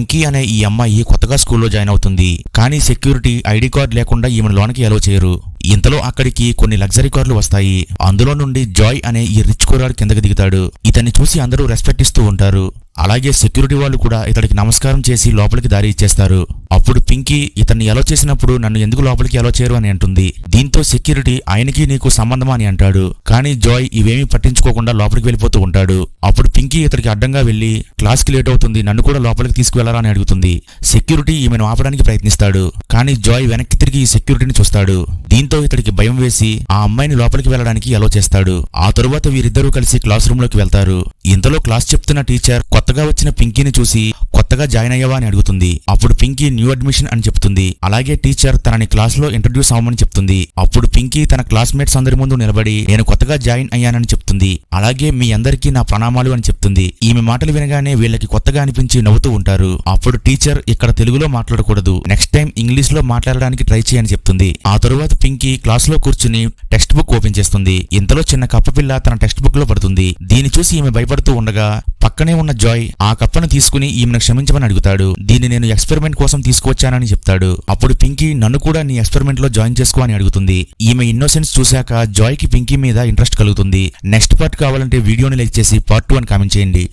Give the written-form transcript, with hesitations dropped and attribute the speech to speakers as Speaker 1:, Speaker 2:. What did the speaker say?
Speaker 1: పింకీ అనే ఈ అమ్మాయి కొత్తగా స్కూల్లో జాయిన్ అవుతుంది. కానీ సెక్యూరిటీ ఐడి కార్డ్ లేకుండా ఈమెను లోనికి అలో చేయరు. ఇంతలో అక్కడికి కొన్ని లగ్జరీ కార్లు వస్తాయి. అందులో నుండి జాయ్ అనే ఈ రిచ్ కుర్రాడు కిందకి దిగుతాడు. ఇతన్ని చూసి అందరూ రెస్పెక్ట్ ఇస్తూ ఉంటారు. అలాగే సెక్యూరిటీ వాళ్ళు కూడా ఇతడికి నమస్కారం చేసి లోపలికి దారి ఇచ్చేస్తారు. అప్పుడు పింకీ ఇతన్ని అలో చేసినప్పుడు నన్ను ఎందుకు లోపలికి అలో చేయరు అని అంటుంది. దీంతో సెక్యూరిటీ ఆయనకి నీకు సంబంధమా అని అంటాడు. కానీ జాయ్ ఇవేమీ పట్టించుకోకుండా లోపలికి వెళ్ళిపోతూ ఉంటాడు. అప్పుడు పింకీ ఇతడికి అడ్డంగా వెళ్లి క్లాస్ కి లేట్ అవుతుంది, నన్ను కూడా లోపలికి తీసుకువెళ్లారా అని అడుగుతుంది. సెక్యూరిటీ ఈమెను ఆపడానికి ప్రయత్నిస్తాడు. కానీ జాయ్ వెనక్కి తిరిగి ఈ సెక్యూరిటీని చూస్తాడు. దీంతో ఇతడికి భయం వేసి ఆ అమ్మాయిని లోపలికి వెళ్ళడానికి అలో చేస్తాడు. ఆ తరువాత వీరిద్దరూ కలిసి క్లాస్ రూమ్ లోకి వెళ్తారు. ఇంతలో క్లాస్ చెప్తున్న టీచర్ కొత్తగా వచ్చిన పింకీని చూసి కొత్తగా జాయిన్ అయ్యావా అని అడుగుతుంది. అప్పుడు పింకీ న్యూ అడ్మిషన్ అని చెప్తుంది. అలాగే టీచర్ తనని క్లాస్ లో ఇంట్రడ్యూస్ అవ్వమని చెప్తుంది. అప్పుడు పింకీ తన క్లాస్మేట్స్ అందరి ముందు నిలబడి నేను కొత్తగా జాయిన్ అయ్యానని చెప్తుంది. అలాగే మీ అందరికీ నా ప్రణామాలు అని చెప్తుంది. ఈమె మాటలు వినగానే వీళ్ళకి కొత్తగా అనిపించి నవ్వుతూ ఉంటారు. అప్పుడు టీచర్ ఇక్కడ తెలుగులో మాట్లాడకూడదు, నెక్స్ట్ టైం ఇంగ్లీష్ లో మాట్లాడడానికి ట్రై చేయని చెప్తుంది. ఆ తరువాత పింకీ క్లాస్ లో కూర్చుని టెక్స్ట్ బుక్ ఓపెన్ చేస్తుంది. ఇంతలో చిన్న కప్పపిల్ల తన టెక్స్ట్ బుక్ లో పడుతుంది. దీన్ని చూసి ఈమె భయపడుతూ ఉండగా పక్కనే ఉన్న జాయ్ ఆ కప్పను తీసుకుని ఈమెను క్షమించమని అడుగుతాడు. దీన్ని నేను ఎక్స్పెరిమెంట్ కోసం తీసుకువచ్చానని చెప్తాడు. అప్పుడు పింకీ నన్ను కూడా నీ ఎక్స్పెరిమెంట్ లో జాయిన్ చేసుకో అని అడుగుతుంది. ఈమె ఇన్నోసెన్స్ చూశాక జాయ్ కి పింకీ మీద ఇంట్రెస్ట్ కలుగుతుంది. నెక్స్ట్ పార్ట్ కావాలంటే వీడియోని లైక్ చేసి పార్ట్ 2 అని కామెంట్ చేయండి.